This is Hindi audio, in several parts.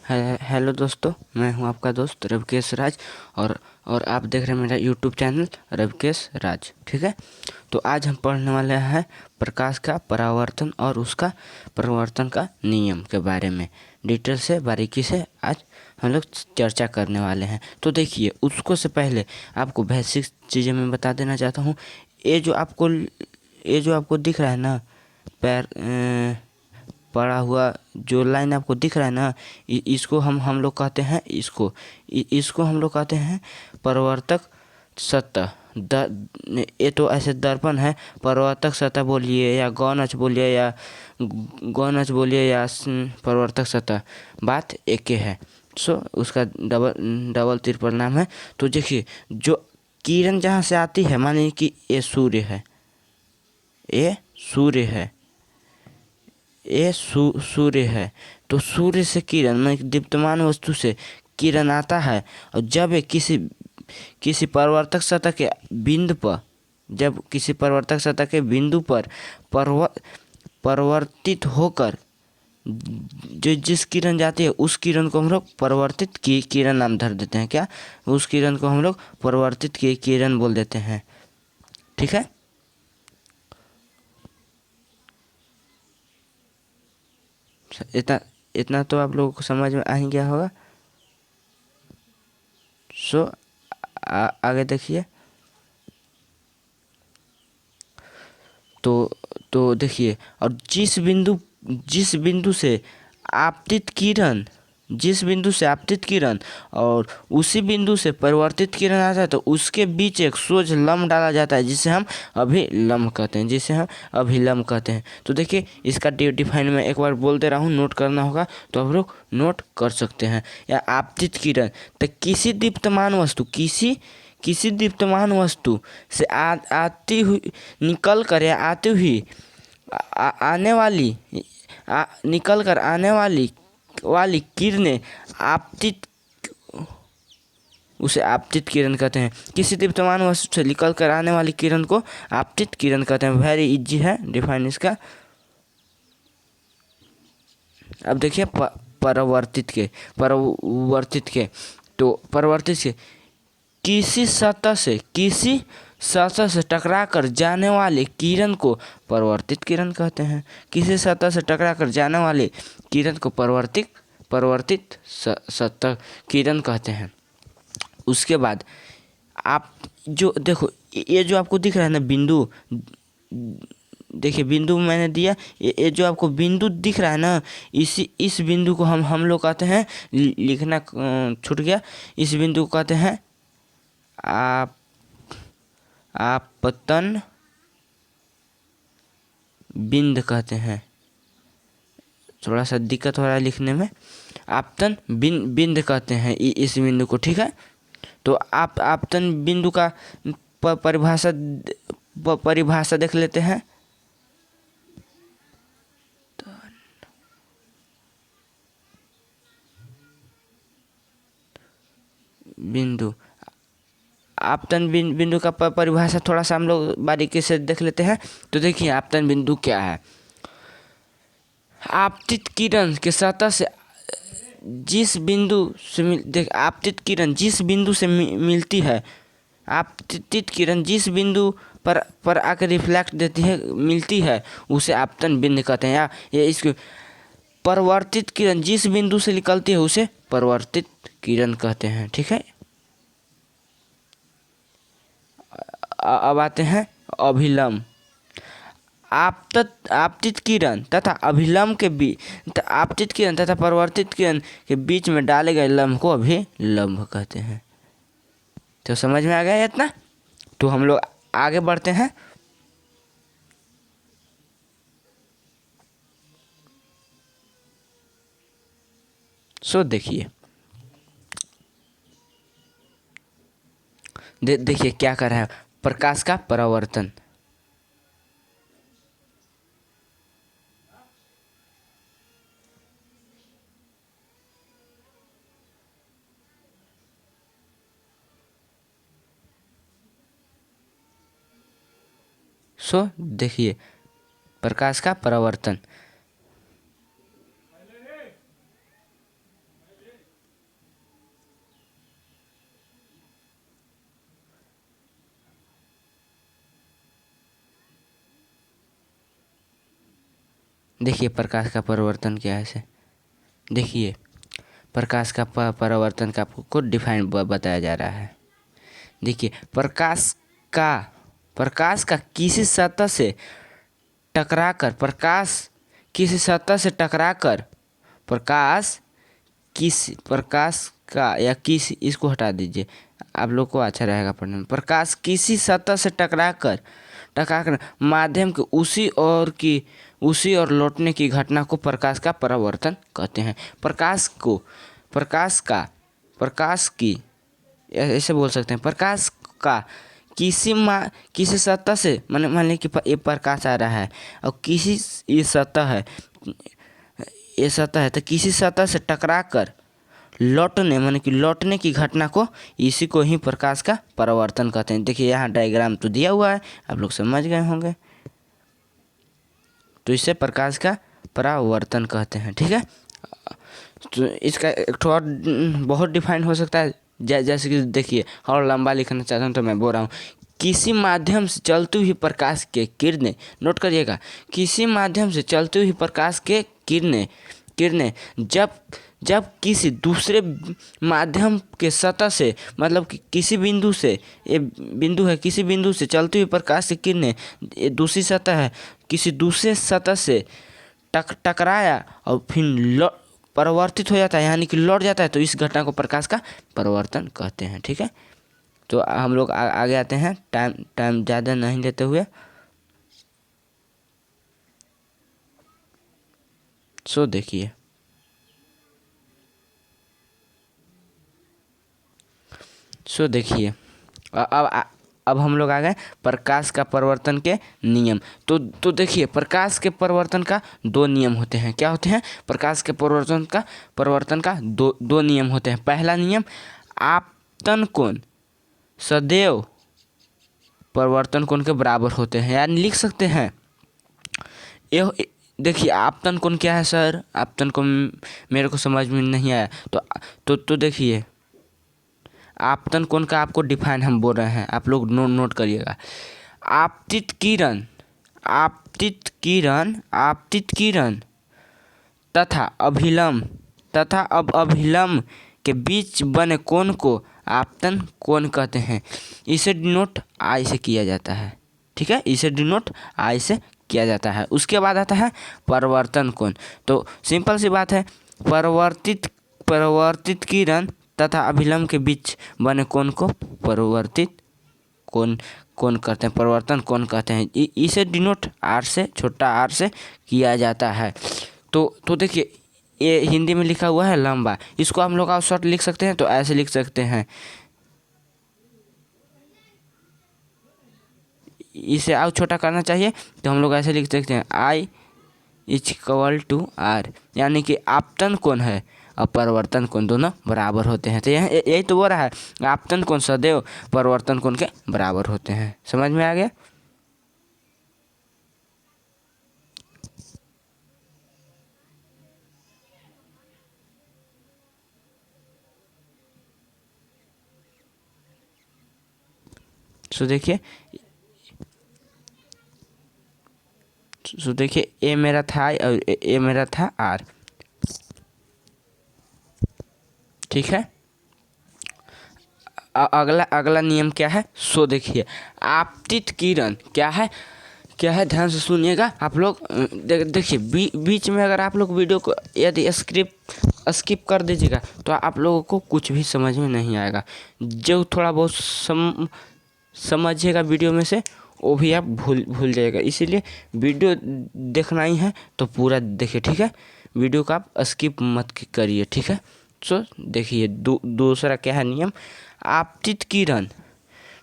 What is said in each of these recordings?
हेलो दोस्तों, मैं हूं आपका दोस्त रविकेश राज। और आप देख रहे हैं मेरा यूट्यूब चैनल रविकेश राज। ठीक है, तो आज हम पढ़ने वाले हैं प्रकाश का परावर्तन और उसका प्रवर्तन का नियम के बारे में डिटेल से बारीकी से आज हम लोग चर्चा करने वाले हैं। तो देखिए, उसको से पहले आपको बेसिक चीज़ें मैं बता देना चाहता हूँ। ये जो आपको दिख रहा है ना, पैर पड़ा हुआ जो लाइन आपको दिख रहा है ना, इसको हम लोग कहते हैं, इसको हम लोग कहते हैं परावर्तक सतह। ये तो ऐसे दर्पण है। परावर्तक सतह बोलिए या गौनच बोलिए या परावर्तक सतह, बात एक ही है। उसका डबल डबल त्रिपल नाम है। तो देखिए, जो किरण जहाँ से आती है, मानिए कि ये सूर्य है, ये सूर्य है, ये सूर्य है। तो सूर्य से किरण में दीप्तमान वस्तु से किरण आता है, और जब ये किसी परावर्तक सतह के बिंदु पर, जब किसी परावर्तक सतह के बिंदु पर परावर्तित होकर जो जिस किरण जाती है, उस किरण को हम लोग परावर्तित की किरण नाम धर देते हैं। क्या? उस किरण को हम लोग परावर्तित की किरण बोल देते हैं। ठीक है, इतना इतना तो आप लोगों को समझ में आ ही गया होगा। आगे देखिए। तो देखिए, और जिस बिंदु से आपतित किरण जिस बिंदु से आपतित किरण और उसी बिंदु से परिवर्तित किरण आता है, तो उसके बीच एक सोज लम्ब डाला जाता है, जिसे हम अभिलंब कहते हैं। तो देखिए, इसका डिफाइन मैं एक बार बोल दे रहा हूँ, नोट करना होगा तो आप लोग नोट कर सकते हैं। या आपतित किरण, तो किसी दीप्तमान वस्तु से आती हुई, निकल कर या आती हुई, आने वाली, निकल कर आने वाली किरणें आपतित, उसे आपतित किरण कहते हैं। किसी दीप्तमान वस्तु से निकल कर आने वाली किरण को आपतित किरण कहते हैं। वेरी इजी है डिफाइन इसका। अब देखिए, परावर्तित के तो परावर्तित के किसी सतह से टकराकर जाने वाले किरण को परावर्तित किरण कहते हैं। किसी सतह से टकराकर जाने वाले किरण को परावर्तित सतह किरण कहते हैं। उसके बाद आप जो देखो, ये जो आपको दिख रहा है ना बिंदु, देखिए बिंदु मैंने दिया, ये जो आपको बिंदु दिख रहा है ना, इस बिंदु को हम लोग कहते हैं, लिखना छूट गया, इस बिंदु को कहते हैं आपतन बिंद कहते हैं। थोड़ा सा दिक्कत हो रहा है लिखने में। आपतन बिंद कहते हैं इस बिंदु को। ठीक है, तो आपतन बिंदु का परिभाषा देख लेते हैं। बिंदु, आपतन बिंदु का परिभाषा थोड़ा सा हम लोग बारीकी से देख लेते हैं। तो देखिए, आपतन बिंदु क्या है। आपतित किरण के सतह से जिस बिंदु से आपतित किरण जिस बिंदु से मिलती है, आपतित किरण जिस बिंदु पर आकर रिफ्लेक्ट देती है, मिलती है, उसे आपतन बिंदु कहते हैं। या ये इसको परावर्तित किरण जिस बिंदु से निकलती है, उसे परावर्तित किरण कहते हैं। ठीक है, अब आते हैं अभिलंब। आपतित किरण तथा अभिलंब के बीच, आपतित किरण तथा परावर्तित किरण के बीच में डाले गए लंब को अभिलंब कहते हैं। तो समझ में आ गया इतना? तो हम लोग आगे बढ़ते हैं। देखिए, देखिए क्या कर रहा है प्रकाश का परावर्तन। देखिए, प्रकाश का परावर्तन। देखिए प्रकाश का परिवर्तन क्या है इसे देखिए। प्रकाश का परिवर्तन का आपको डिफाइन बताया जा रहा है। देखिए प्रकाश का किसी सतह से टकराकर प्रकाश का या किसी इसको हटा दीजिए, आप लोग को अच्छा रहेगा पढ़ने में। प्रकाश किसी सतह से टकराकर माध्यम के उसी और लौटने की घटना को प्रकाश का परावर्तन कहते हैं। प्रकाश की ऐसे बोल सकते हैं, प्रकाश का किसी सतह से मान लीजिए कि ये प्रकाश आ रहा है और ये सतह है तो किसी सतह से टकराकर लौटने की घटना को इसी को ही प्रकाश का परावर्तन कहते हैं। देखिए यहाँ डायग्राम तो दिया हुआ है, आप लोग समझ गए होंगे। तो इसे प्रकाश का परावर्तन कहते हैं, ठीक है। तो इसका एक और बहुत डिफाइन हो सकता है, जैसे कि देखिए और लंबा लिखना चाहता हूँ तो मैं बोल रहा हूँ, किसी माध्यम से चलती हुई प्रकाश के किरणें, नोट करिएगा, किसी माध्यम से चलती हुई प्रकाश के किरणें जब किसी दूसरे माध्यम के सतह से, मतलब कि किसी बिंदु से, ये बिंदु है, किसी बिंदु से चलती हुई प्रकाश की किरणें, ये दूसरी सतह है, किसी दूसरे सतह से टकराया और फिर परिवर्तित हो जाता है, यानी कि लौट जाता है, तो इस घटना को प्रकाश का परावर्तन कहते हैं, ठीक है। तो हम लोग आगे आते हैं, टाइम ज़्यादा नहीं लेते हुए। सो देखिए अब हम लोग आ गए प्रकाश का परिवर्तन के नियम। तो देखिए प्रकाश के परिवर्तन का दो नियम होते हैं। क्या होते हैं? प्रकाश के परिवर्तन का दो नियम होते हैं। पहला नियम, आपतन कोण सदैव परिवर्तन कोण के बराबर होते हैं, यानी लिख सकते हैं ये। देखिए आपतन कोण क्या है सर? आपतन कोण मेरे को समझ में नहीं आया। तो देखिए आपतन कोण का आपको डिफाइन हम बोल रहे हैं, आप लोग नोट करिएगा। आपतित किरण तथा अभिलंब के बीच बने कोण को आपतन कोण कहते हैं। इसे डिनोट आई से किया जाता है, ठीक है, इसे डिनोट आई से किया जाता है। उसके बाद आता है परिवर्तन कोण। तो सिंपल सी बात है, परिवर्तित किरण तथा अभिलंब के बीच बने कोण को परिवर्तित कोण कहते हैं, परिवर्तन कोण कहते हैं। इसे डिनोट आर से, छोटा आर से किया जाता है। तो देखिए ये हिंदी में लिखा हुआ है लंबा, इसको हम लोग शॉर्ट लिख सकते हैं, तो ऐसे लिख सकते हैं। इसे और छोटा करना चाहिए तो हम लोग ऐसे लिख सकते हैं, I = R, यानी कि आपतन कोण है और परिवर्तन कोण दोनों बराबर होते हैं। तो यही तो बोल रहा है, आपतन कोण सदैव परिवर्तन कोण के बराबर होते हैं। समझ में आ गया? देखिए ए मेरा था I और ए मेरा था R, ठीक है। अगला नियम क्या है? देखिए आपतित किरण क्या है, ध्यान से सुनिएगा आप लोग। देखिए बीच में अगर आप लोग वीडियो को यदि स्किप कर दीजिएगा तो आप लोगों को कुछ भी समझ में नहीं आएगा। जो थोड़ा बहुत समझिएगा वीडियो में से वो भी आप भूल जाएगा। इसीलिए वीडियो देखना ही है तो पूरा देखिए, ठीक है। वीडियो का आप स्किप मत करिए, ठीक है। सो देखिए दूसरा क्या है नियम, आपतित किरण,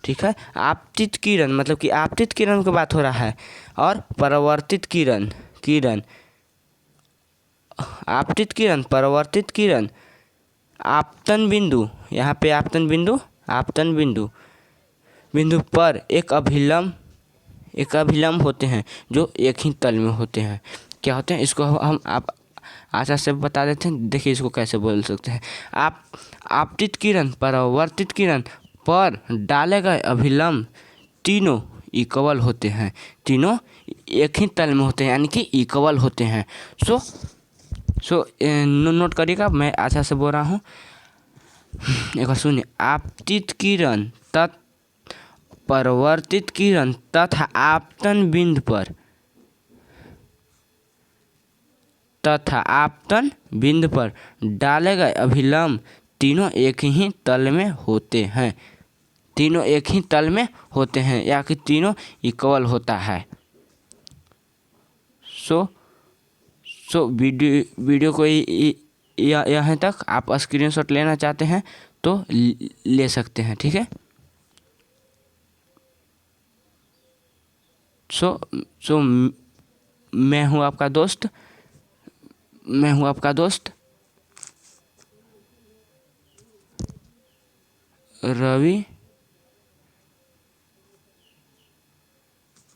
ठीक है। आपतित किरण मतलब कि आपतित किरण की बात हो रहा है, और परिवर्तित किरण आपतित किरण, परिवर्तित किरण आपतन बिंदु, यहाँ पे आपतन बिंदु पर एक अभिलंब होते हैं जो एक ही तल में होते हैं। क्या होते हैं इसको हम आप आशा से बता देते हैं। देखिए इसको कैसे बोल सकते हैं, आपतित किरण, परिवर्तित किरण पर डाले गए अभिलंब तीनों इक्वल होते हैं, तीनों एक ही तल में होते हैं, यानी कि इक्वल होते हैं। नोट करिएगा, मैं अच्छा से बोल रहा हूँ। एक बार सुनिए। आपतित किरण परावर्तित किरण तथा आपतन बिंदु पर डाले गए अभिलंब तीनों एक ही तल में होते हैं। तीनों एक ही तल में होते हैं या कि तीनों इक्वल होता है। वीडियो को यहाँ तक आप स्क्रीनशॉट लेना चाहते हैं तो ले सकते हैं, ठीक है। मैं हूँ आपका दोस्त रवि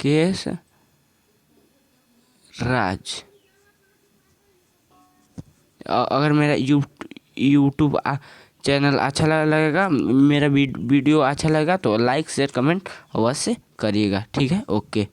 केश राज। अगर मेरा यूट्यूब चैनल अच्छा लगेगा, मेरा वीडियो अच्छा लगेगा तो लाइक शेयर कमेंट अवश्य करिएगा, ठीक है। ओके।